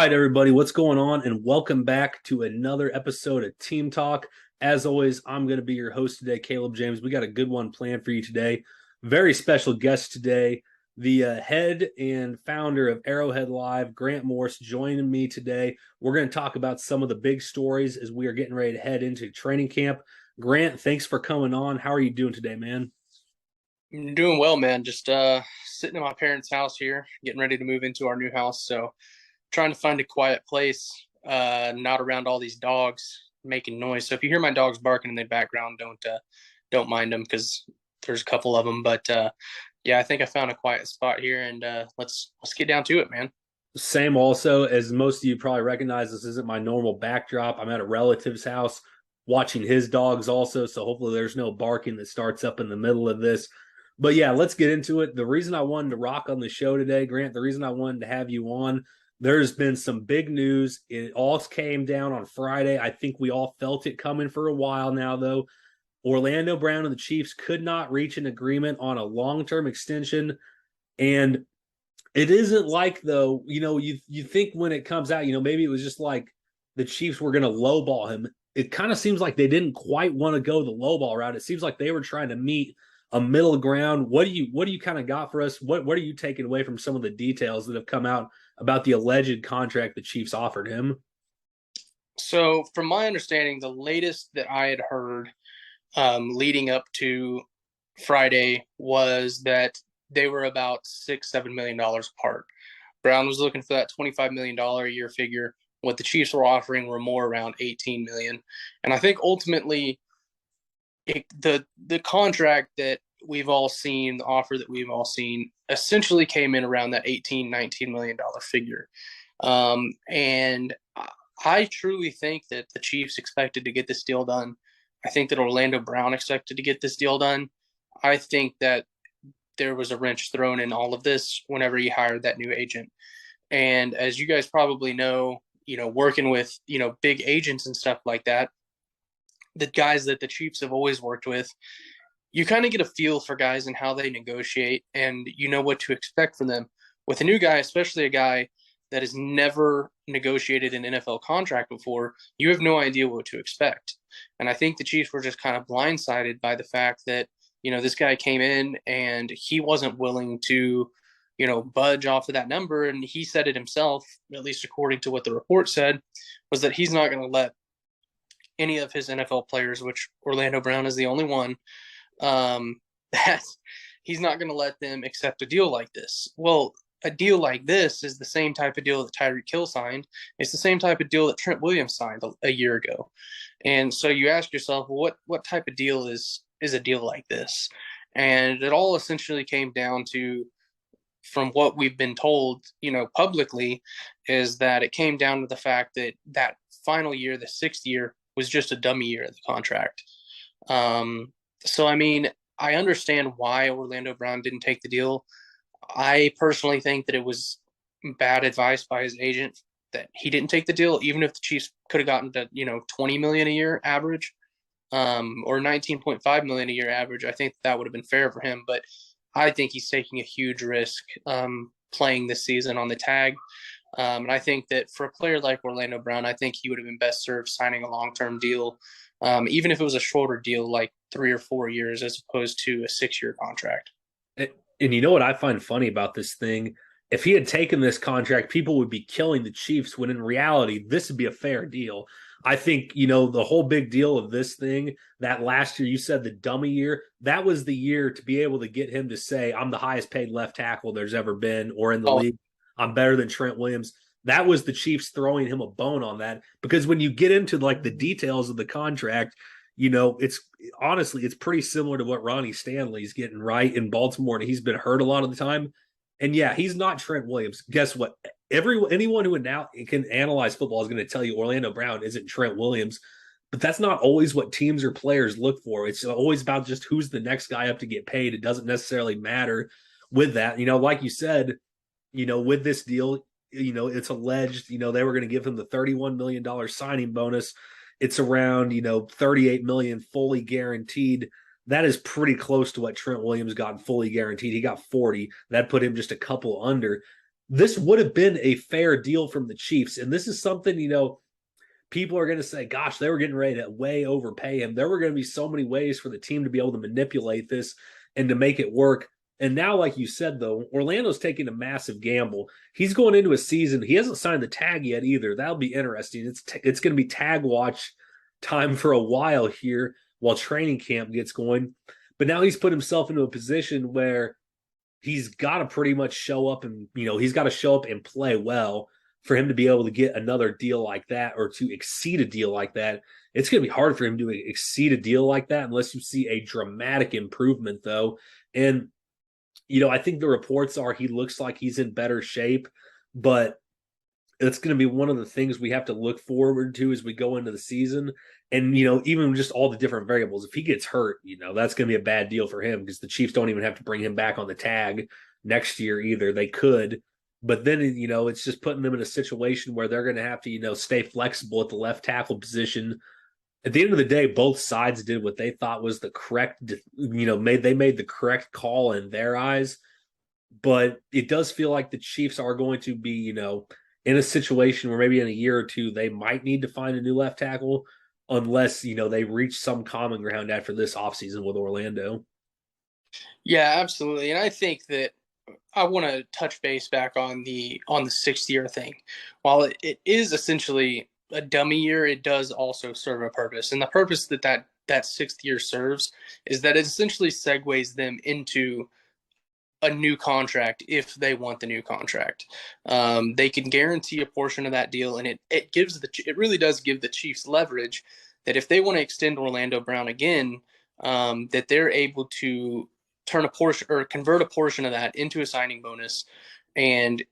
right, everybody, what's going on? And welcome back to another episode of Team Talk. As always, I'm going to be your host today, Caleb James. We got a good one planned for you today. Very special guest today, the head and founder of Arrowhead Live, Grant Morse, joining me today. We're going to talk about some of the big stories as we are getting ready to head into training camp. Grant, thanks for coming on. How are you doing today, man? I'm doing well, man. Just sitting in my parents' house here, getting ready to move into our new house. So trying to find a quiet place, not around all these dogs making noise. So if you hear my dogs barking in the background, don't mind them because there's a couple of them. But yeah, I think I found a quiet spot here, and let's get down to it, man. Same also, as most of you probably recognize, this isn't my normal backdrop. I'm at a relative's house watching his dogs also, so hopefully there's no barking that starts up in the middle of this. But yeah, let's get into it. The reason I wanted to rock on the show today, Grant, the reason I wanted to have you on, there's been some big news. It all came down on Friday. I think we all felt it coming for a while now, though. Orlando Brown and the Chiefs could not reach an agreement on a long-term extension. And it isn't like, though, you think when it comes out, maybe it was just like the Chiefs were going to lowball him. It kind of seems like they didn't quite want to go the lowball route. It seems like they were trying to meet a middle ground. What do you kind of got for us? What are you taking away from some of the details that have come out about the alleged contract the Chiefs offered him? So from my understanding, the latest that I had heard leading up to Friday was that they were about $6-7 million apart. Brown was looking for that $25 million a year figure. What the Chiefs were offering were more around 18 million. And I think ultimately the contract that we've all seen, the offer that we've all seen, essentially came in around that 18-19 million dollar figure. And I truly think that the Chiefs expected to get this deal done. I think that Orlando Brown expected to get this deal done. I think that there was a wrench thrown in all of this whenever he hired that new agent. And as you guys probably know, working with, big agents and stuff like that, the guys that the Chiefs have always worked with, you kind of get a feel for guys and how they negotiate, and you know what to expect from them. With a new guy, especially a guy that has never negotiated an NFL contract before, you have no idea what to expect. And I think the Chiefs were just kind of blindsided by the fact that, this guy came in and he wasn't willing to, budge off of that number. And he said it himself, at least according to what the report said, was that he's not going to let any of his NFL players, which Orlando Brown is the only one, that he's not going to let them accept a deal like this. Well, a deal like this is the same type of deal that Tyreek Hill signed. It's the same type of deal that Trent Williams signed a year ago. And so you ask yourself, well, what type of deal is a deal like this? And it all essentially came down to, from what we've been told, publicly, is that it came down to the fact that that final year, the sixth year, was just a dummy year of the contract. So, I mean, I understand why Orlando Brown didn't take the deal. I personally think that it was bad advice by his agent that he didn't take the deal, even if the Chiefs could have gotten to, 20 million a year average, or 19.5 million a year average. I think that would have been fair for him, but I think he's taking a huge risk, playing this season on the tag. And I think that for a player like Orlando Brown, I think he would have been best served signing a long-term deal, even if it was a shorter deal, like 3 or 4 years, as opposed to a 6-year contract. And you know what I find funny about this thing? If he had taken this contract, people would be killing the Chiefs when in reality, this would be a fair deal. I think, the whole big deal of this thing, that last year, you said the dummy year, that was the year to be able to get him to say, I'm the highest paid left tackle there's ever been, or in the Oh, league, I'm better than Trent Williams. That was the Chiefs throwing him a bone on that. Because when you get into like the details of the contract, it's honestly, it's pretty similar to what Ronnie Stanley's getting right in Baltimore, and he's been hurt a lot of the time. And yeah, he's not Trent Williams. Guess what? Anyone who now can analyze football is going to tell you Orlando Brown isn't Trent Williams, but that's not always what teams or players look for. It's always about just who's the next guy up to get paid. It doesn't necessarily matter with that. Like you said, with this deal, it's alleged, they were going to give him the $31 million signing bonus. It's around, 38 million fully guaranteed. That is pretty close to what Trent Williams got fully guaranteed. He got 40. That put him just a couple under. this would have been a fair deal from the Chiefs. And this is something, people are going to say, gosh, they were getting ready to way overpay him. There were going to be so many ways for the team to be able to manipulate this and to make it work. And now, like you said, though, Orlando's taking a massive gamble. He's going into a season. He hasn't signed the tag yet either. That'll be interesting. It's going to be tag watch time for a while here while training camp gets going. But now he's put himself into a position where he's got to pretty much show up and, he's got to show up and play well for him to be able to get another deal like that or to exceed a deal like that. It's going to be hard for him to exceed a deal like that unless you see a dramatic improvement, though. And, I think the reports are he looks like he's in better shape, but it's going to be one of the things we have to look forward to as we go into the season. And, even just all the different variables. If he gets hurt, that's going to be a bad deal for him because the Chiefs don't even have to bring him back on the tag next year either. They could, but then, it's just putting them in a situation where they're going to have to, stay flexible at the left tackle position. At the end of the day, both sides did what they thought was the correct, they made the correct call in their eyes. But it does feel like the Chiefs are going to be, in a situation where maybe in a year or two, they might need to find a new left tackle unless, they reach some common ground after this offseason with Orlando. Yeah, absolutely. And I think that I want to touch base back on the 6th year thing. While it is essentially a dummy year, it does also serve a purpose. And the purpose that 6th year serves is that it essentially segues them into a new contract if they want the new contract. They can guarantee a portion of that deal, and it really does give the Chiefs leverage that if they want to extend Orlando Brown again, that they're able to turn a portion or convert a portion of that into a signing bonus and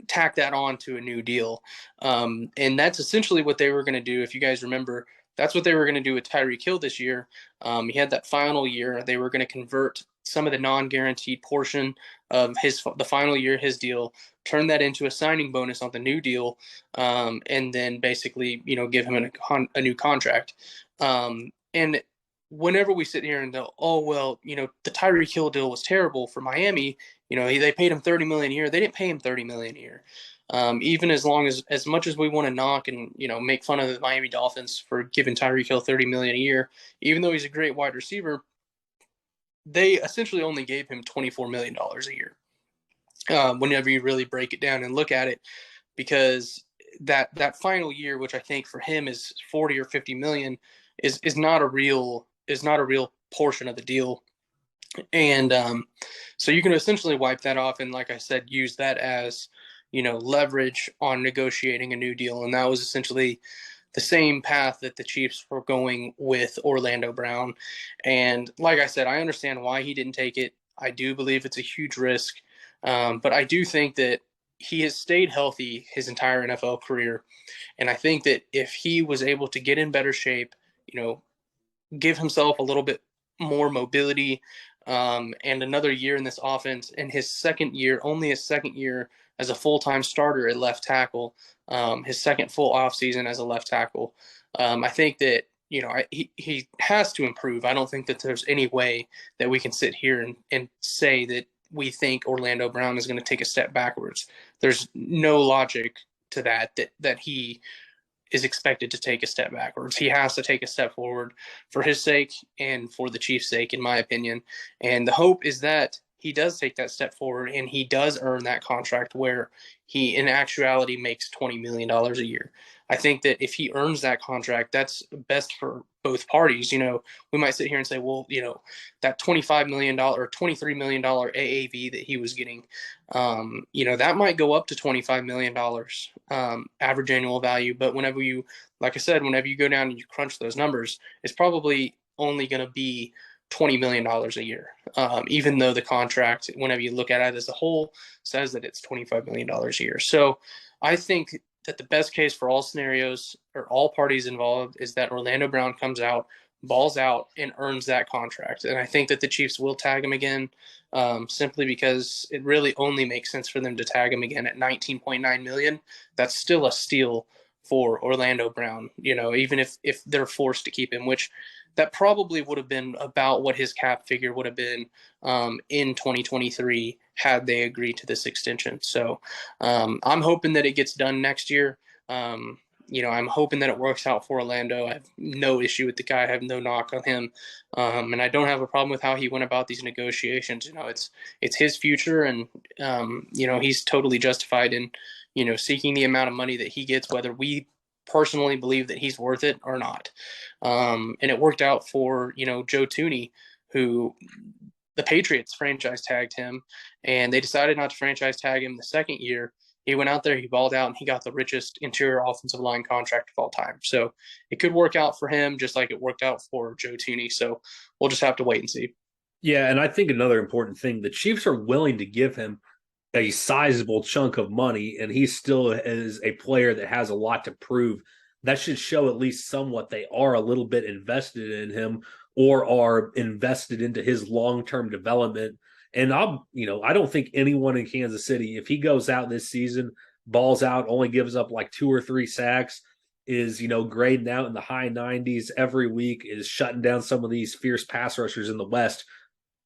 tack that on to a new deal. And that's essentially what they were going to do. If you guys remember, that's what they were going to do with Tyreek Hill this year. He had that final year. They were going to convert some of the non-guaranteed portion of the final year, his deal, turn that into a signing bonus on the new deal, and then basically, give him a new contract. And whenever we sit here and go, oh, well, the Tyreek Hill deal was terrible for Miami. They paid him $30 million a year. They didn't pay him $30 million a year. Even as much as we want to knock and make fun of the Miami Dolphins for giving Tyreek Hill $30 million a year, even though he's a great wide receiver, they essentially only gave him $24 million a year. Whenever you really break it down and look at it, because that final year, which I think for him is 40 or 50 million, is not a real portion of the deal. And so you can essentially wipe that off and, like I said, use that as leverage on negotiating a new deal. And that was essentially the same path that the Chiefs were going with Orlando Brown. And like I said, I understand why he didn't take it. I do believe it's a huge risk, but I do think that he has stayed healthy his entire NFL career. And I think that if he was able to get in better shape, give himself a little bit more mobility, and another year in this offense, in only his second year as a full-time starter at left tackle, his second full offseason as a left tackle. I think that he has to improve. I don't think that there's any way that we can sit here and say that we think Orlando Brown is going to take a step backwards. There's no logic to that he is expected to take a step backwards. He has to take a step forward for his sake and for the Chiefs' sake, in my opinion. And the hope is that he does take that step forward and he does earn that contract where he, in actuality, makes $20 million a year. I think that if he earns that contract, that's best for both parties. We might sit here and say, well, that $25 million or $23 million AAV that he was getting, that might go up to $25 million average annual value. But like I said, whenever you go down and you crunch those numbers, it's probably only going to be $20 million a year, even though the contract, whenever you look at it as a whole, says that it's $25 million a year. So I think that the best case for all scenarios or all parties involved is that Orlando Brown comes out, balls out, and earns that contract. And I think that the Chiefs will tag him again, simply because it really only makes sense for them to tag him again at $19.9 million. That's still a steal for Orlando Brown, even if they're forced to keep him, which that probably would have been about what his cap figure would have been in 2023 had they agreed to this extension. So I'm hoping that it gets done next year. I'm hoping that it works out for Orlando. I have no issue with the guy. I have no knock on him, and I don't have a problem with how he went about these negotiations. It's his future, and he's totally justified in seeking the amount of money that he gets, whether we personally believe that he's worth it or not. And it worked out for Joe Tooney, who the Patriots franchise tagged him, and they decided not to franchise tag him the second year. He went out there, he balled out, and he got the richest interior offensive line contract of all time. So it could work out for him just like it worked out for Joe Tooney. So we'll just have to wait and see. Yeah, and I think another important thing, the Chiefs are willing to give him a sizable chunk of money, and he still is a player that has a lot to prove. That should show at least somewhat they are a little bit invested in him or are invested into his long-term development. And I don't think anyone in Kansas City, if he goes out this season, balls out, only gives up like 2 or 3 sacks, is grading out in the high 90s every week, is shutting down some of these fierce pass rushers in the West.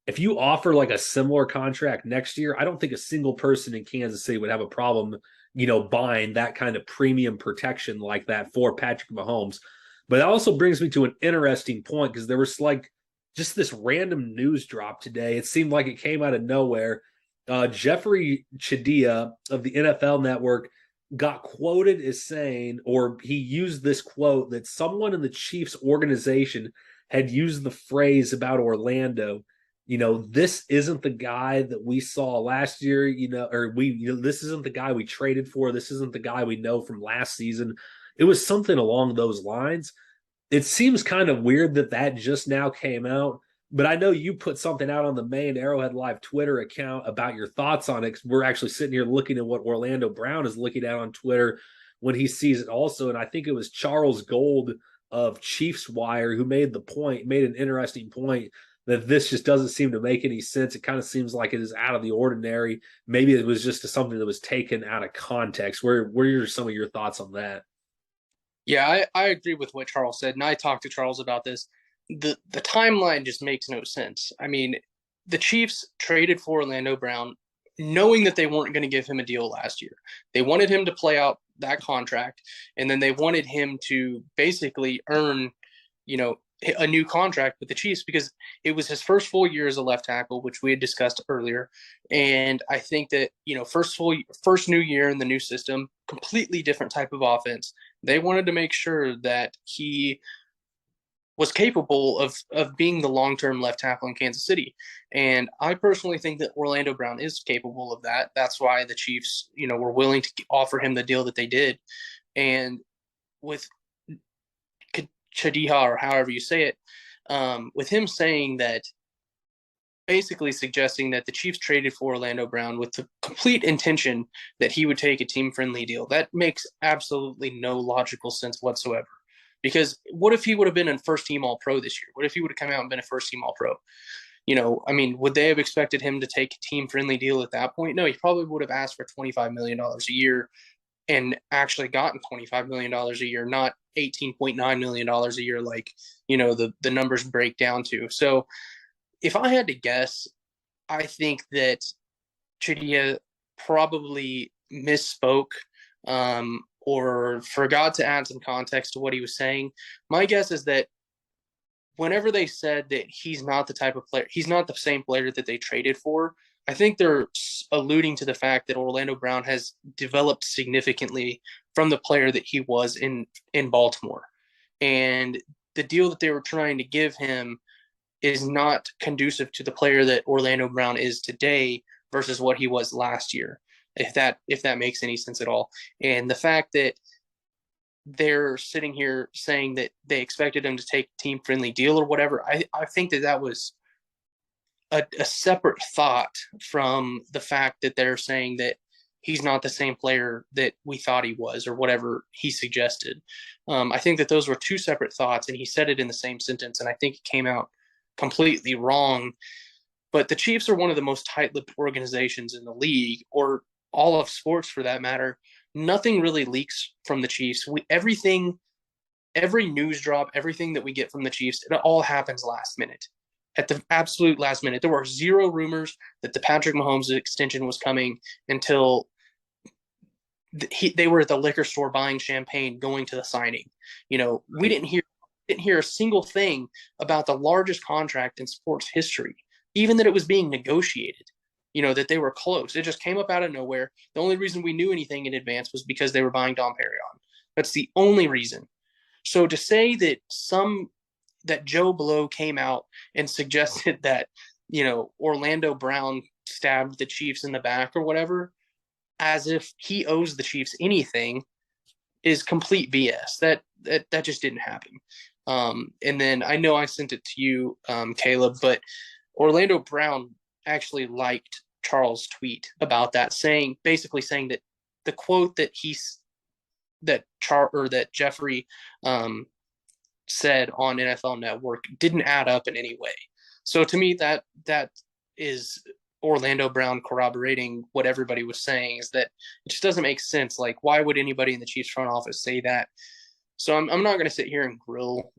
If you offer like a similar contract next year, I don't think a single person in Kansas City would have a problem, buying that kind of premium protection like that for Patrick Mahomes. But that also brings me to an interesting point because there was like just this random news drop today. It seemed like it came out of nowhere. Jeffrey Chadia of the NFL Network got quoted as saying, or he used this quote, that someone in the Chiefs organization had used the phrase about Orlando. This isn't the guy that we saw last year, this isn't the guy we traded for. This isn't the guy we know from last season. It was something along those lines. It seems kind of weird that just now came out, but I know you put something out on the main Arrowhead Live Twitter account about your thoughts on it. We're actually sitting here looking at what Orlando Brown is looking at on Twitter when he sees it also. And I think it was Charles Gold of Chiefs Wire who made an interesting point that this just doesn't seem to make any sense. It kind of seems like it is out of the ordinary. Maybe it was just something that was taken out of context. Where are some of your thoughts on that? Yeah, I agree with what Charles said, and I talked to Charles about this. The timeline just makes no sense. I mean, the Chiefs traded for Orlando Brown knowing that they weren't going to give him a deal last year. They wanted him to play out that contract, and then they wanted him to basically earn, a new contract with the Chiefs because it was his first full year as a left tackle, which we had discussed earlier. And I think that, first new year in the new system, completely different type of offense. They wanted to make sure that he was capable of being the long-term left tackle in Kansas City. And I personally think that Orlando Brown is capable of that. That's why the Chiefs, were willing to offer him the deal that they did. And with Chadiha, or however you say it, with him saying that, basically suggesting that the Chiefs traded for Orlando Brown with the complete intention that he would take a team-friendly deal. That makes absolutely no logical sense whatsoever. Because what if he would have been a first-team All-Pro this year? What if he would have come out and been a first-team All-Pro? Would they have expected him to take a team-friendly deal at that point? No, he probably would have asked for $25 million a year and actually gotten $25 million a year, not $18.9 million a year like, the numbers break down to. So if I had to guess, I think that Chidia probably misspoke or forgot to add some context to what he was saying. My guess is that whenever they said that he's not the type of player, he's not the same player that they traded for, I think they're alluding to the fact that Orlando Brown has developed significantly from the player that he was in Baltimore. And the deal that they were trying to give him is not conducive to the player that Orlando Brown is today versus what he was last year, if that makes any sense at all. And the fact that they're sitting here saying that they expected him to take a team-friendly deal or whatever, I think that was a separate thought from the fact that they're saying that he's not the same player that we thought he was or whatever he suggested. I think that those were two separate thoughts, and he said it in the same sentence, and I think it came out completely wrong. But the Chiefs are one of the most tight-lipped organizations in the league, or all of sports for that matter. Nothing really leaks from the Chiefs. Every news drop, everything that we get from the Chiefs, it all happens last minute. at the absolute last minute. There were zero rumors that the Patrick Mahomes extension was coming until they were at the liquor store buying champagne, going to the signing. We Right. didn't hear a single thing about the largest contract in sports history, even that it was being negotiated. That they were close. It just came up out of nowhere. The only reason we knew anything in advance was because they were buying Dom Perignon. That's the only reason. So to say that Joe Blow came out and suggested that Orlando Brown stabbed the Chiefs in the back or whatever, as if he owes the Chiefs anything, is complete BS. That just didn't happen. And then I know I sent it to you, Caleb, but Orlando Brown actually liked Charles' tweet about that, basically saying that the quote that Jeffrey said on NFL Network didn't add up in any way. So to me, that is Orlando Brown corroborating what everybody was saying, is that it just doesn't make sense. Like, why would anybody in the Chiefs front office say that? So I'm not going to sit here and grill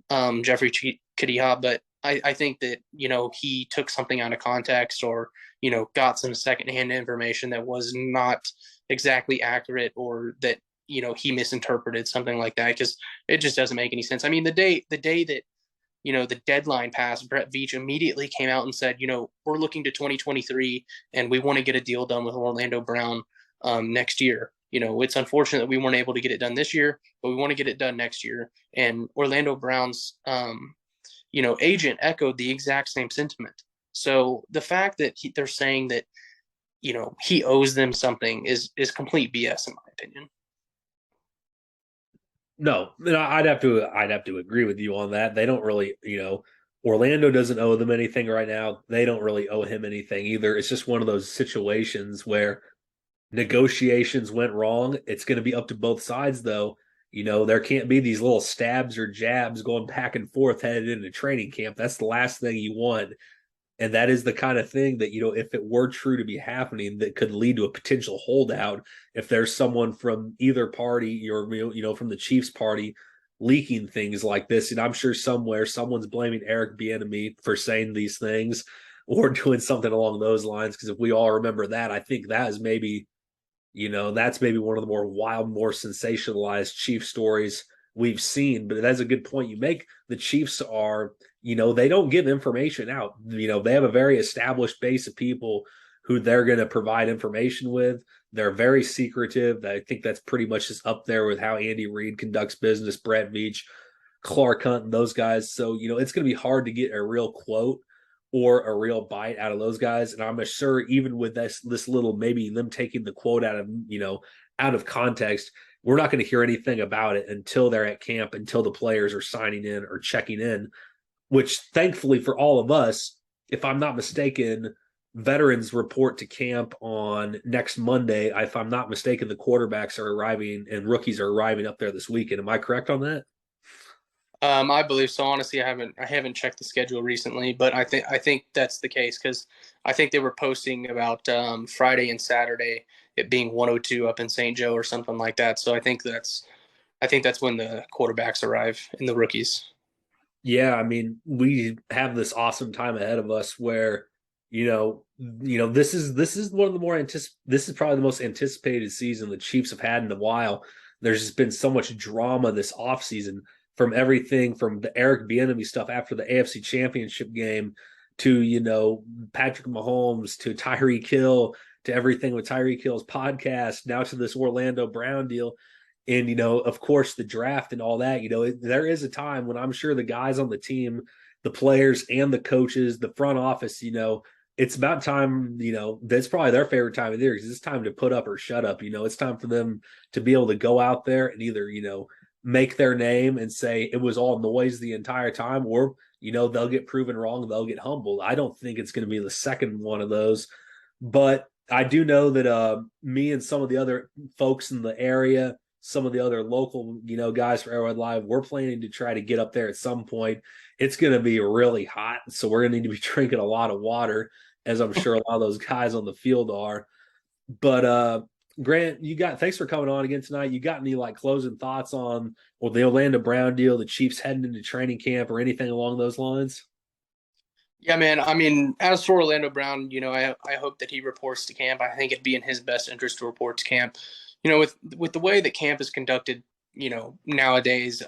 Jeffrey Kadiha, but I think that he took something out of context, or got some secondhand information that was not exactly accurate, or that he misinterpreted something like that, because it just doesn't make any sense. I mean, the day that the deadline passed, Brett Veach immediately came out and said, we're looking to 2023 and we want to get a deal done with Orlando Brown next year. It's unfortunate that we weren't able to get it done this year, but we want to get it done next year. And Orlando Brown's, agent echoed the exact same sentiment. So the fact that they're saying that, he owes them something is complete BS in my opinion. No, I'd have to agree with you on that. They don't really, Orlando doesn't owe them anything right now. They don't really owe him anything either. It's just one of those situations where negotiations went wrong. It's going to be up to both sides, though. There can't be these little stabs or jabs going back and forth headed into training camp. That's the last thing you want. And that is the kind of thing that, if it were true to be happening, that could lead to a potential holdout if there's someone from either party, or, from the Chiefs party leaking things like this. And I'm sure somewhere someone's blaming Eric Bieniemy for saying these things or doing something along those lines. Because if we all remember that, I think that is maybe, that's maybe one of the more wild, more sensationalized Chief stories we've seen. But that's a good point you make. The Chiefs are, they don't give information out. They have a very established base of people who they're going to provide information with. They're very secretive. I think that's pretty much just up there with how Andy Reid conducts business, Brett Veach, Clark Hunt, and those guys. So, it's going to be hard to get a real quote or a real bite out of those guys. And I'm sure even with this little, maybe them taking the quote out of context, we're not going to hear anything about it until they're at camp, until the players are signing in or checking in, which thankfully for all of us, if I'm not mistaken, veterans report to camp on next Monday. If I'm not mistaken, the quarterbacks are arriving and rookies are arriving up there this weekend. Am I correct on that? I believe so. Honestly, I haven't checked the schedule recently, but I think that's the case, because I think they were posting about Friday and Saturday it being 102 up in St. Joe or something like that. So I think that's when the quarterbacks arrive and the rookies. Yeah, I mean, we have this awesome time ahead of us where, this is one of the this is probably the most anticipated season the Chiefs have had in a while. There's just been so much drama this offseason, from everything from the Eric Bieniemy stuff after the AFC Championship game to, Patrick Mahomes to Tyreek Hill to everything with Tyreek Hill's podcast, now to this Orlando Brown deal. And, of course, the draft and all that, there is a time when I'm sure the guys on the team, the players and the coaches, the front office, it's about time, that's probably their favorite time of the year, because it's time to put up or shut up. It's time for them to be able to go out there and either, make their name and say it was all noise the entire time, or, they'll get proven wrong. They'll get humbled. I don't think it's going to be the second one of those. But I do know that me and some of the other folks in the area, some of the other local, guys for Arrowhead Live, we're planning to try to get up there at some point. It's going to be really hot, so we're going to need to be drinking a lot of water, as I'm sure a lot of those guys on the field are. But Grant, thanks for coming on again tonight. You got any closing thoughts on the Orlando Brown deal, the Chiefs heading into training camp, or anything along those lines? Yeah, man. I mean, as for Orlando Brown, I hope that he reports to camp. I think it'd be in his best interest to report to camp. With the way that camp is conducted, nowadays,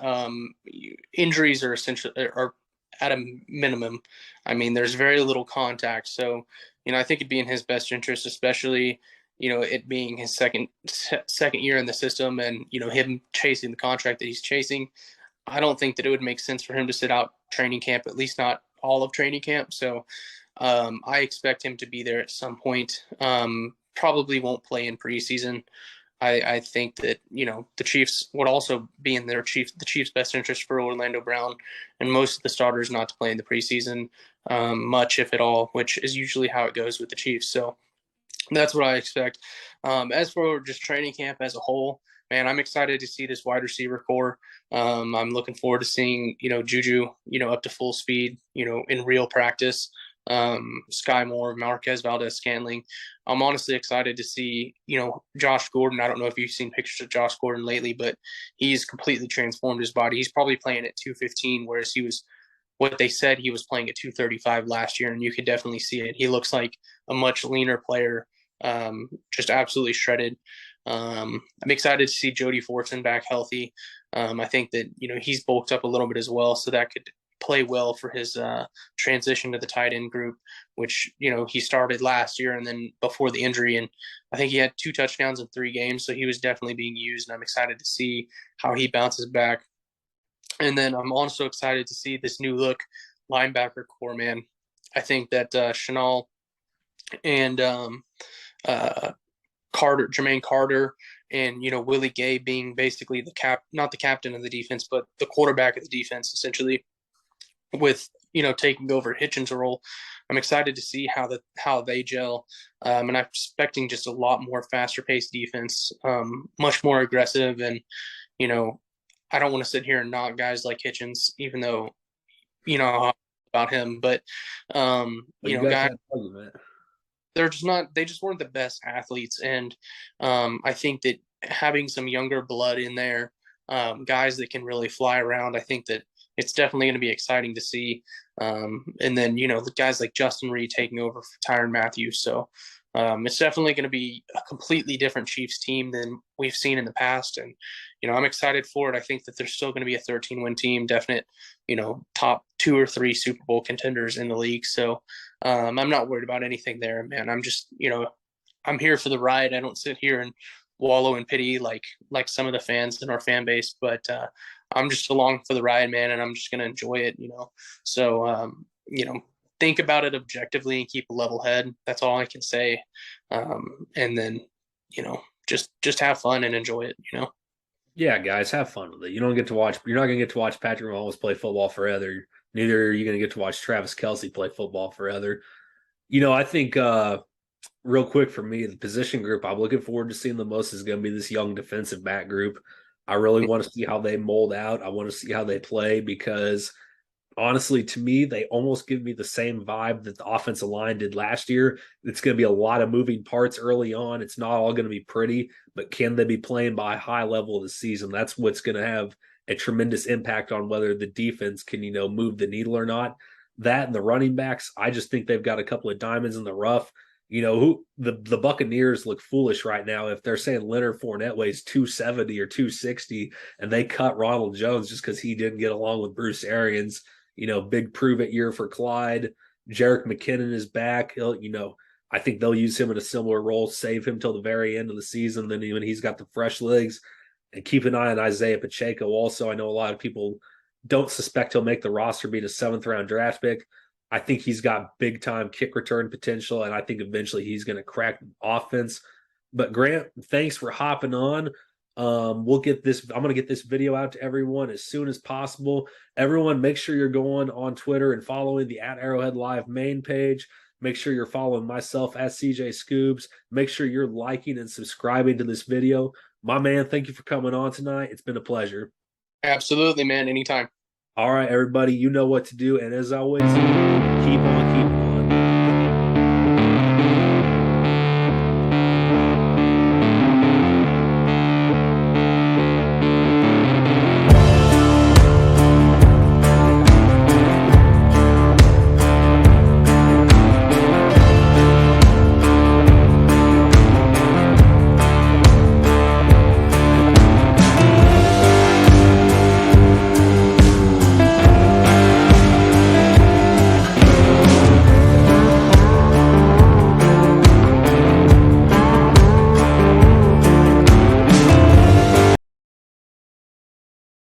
injuries are essentially are at a minimum. I mean, there's very little contact, so I think it'd be in his best interest, especially it being his second year in the system, and him chasing the contract that he's chasing. I don't think that it would make sense for him to sit out training camp, at least not all of training camp. So I expect him to be there at some point. Probably won't play in preseason. I think that the Chiefs would also be in the Chiefs' best interest for Orlando Brown and most of the starters not to play in the preseason, much if at all, which is usually how it goes with the Chiefs. So that's what I expect. As for just training camp as a whole, man, I'm excited to see this wide receiver core. I'm looking forward to seeing, Juju, up to full speed, in real practice. Sky Moore, Marquez Valdez Scantling. I'm honestly excited to see, Josh Gordon. I don't know if you've seen pictures of Josh Gordon lately, but he's completely transformed his body. He's probably playing at 215, whereas he was what they said he was playing at 235 last year, and you could definitely see it. He looks like a much leaner player, just absolutely shredded. I'm excited to see Jody Fortson back healthy. I think that he's bulked up a little bit as well, so that could play well for his transition to the tight end group, which he started last year and then before the injury, and I think he had 2 touchdowns in 3 games, so he was definitely being used, and I'm excited to see how he bounces back. And then I'm also excited to see this new look linebacker core, man. I think that Chanel and uh, Jermaine Carter, and Willie Gay being basically not the captain of the defense, but the quarterback of the defense, essentially, with taking over Hitchens' role. I'm excited to see how they gel, and I'm expecting just a lot more faster paced defense, much more aggressive, and you know I don't want to sit here and knock guys like Hitchens, even though about him, but But you got guys, that argument. they're just not they just weren't the best athletes, and I think that having some younger blood in there, guys that can really fly around, I think that it's definitely going to be exciting to see. And then the guys like Justin Reed taking over for Tyrann Matthew. So it's definitely going to be a completely different Chiefs team than we've seen in the past, and I'm excited for it. I think that there's still going to be a 13-win team, definite top 2 or 3 Super Bowl contenders in the league. So I'm not worried about anything there, man. I'm just I'm here for the ride. I don't sit here and wallow in pity like some of the fans in our fan base, but I'm just along for the ride, man, and I'm just gonna enjoy it. So think about it objectively and keep a level head. That's all I can say. And then just have fun and enjoy it. Yeah, guys, have fun with it. You don't get to watch. You're not going to get to watch Patrick Mahomes play football forever. Neither are you going to get to watch Travis Kelsey play football forever. I think real quick for me, the position group I'm looking forward to seeing the most is going to be this young defensive back group. I really want to see how they mold out. I want to see how they play because honestly, to me, they almost give me the same vibe that the offensive line did last year. It's going to be a lot of moving parts early on. It's not all going to be pretty, but can they be playing by a high level of the season? That's what's going to have a tremendous impact on whether the defense can, move the needle or not. That and the running backs, I just think they've got a couple of diamonds in the rough. Who the Buccaneers look foolish right now if they're saying Leonard Fournette weighs 270 or 260 and they cut Ronald Jones just because he didn't get along with Bruce Arians. Big prove it year for Clyde. Jerick McKinnon is back. I think they'll use him in a similar role, save him till the very end of the season. Then when he's got the fresh legs, and keep an eye on Isaiah Pacheco. Also, I know a lot of people don't suspect he'll make the roster being a 7th-round draft pick. I think he's got big time kick return potential, and I think eventually he's going to crack offense. But Grant, thanks for hopping on. We'll get this. I'm going to get this video out to everyone as soon as possible. Everyone, make sure you're going on Twitter and following the @Arrowhead Live main page. Make sure you're following myself at CJ Scoobs. Make sure you're liking and subscribing to this video. My man, thank you for coming on tonight. It's been a pleasure. Absolutely, man. Anytime. All right, everybody, you know what to do. And as always, keep on keeping.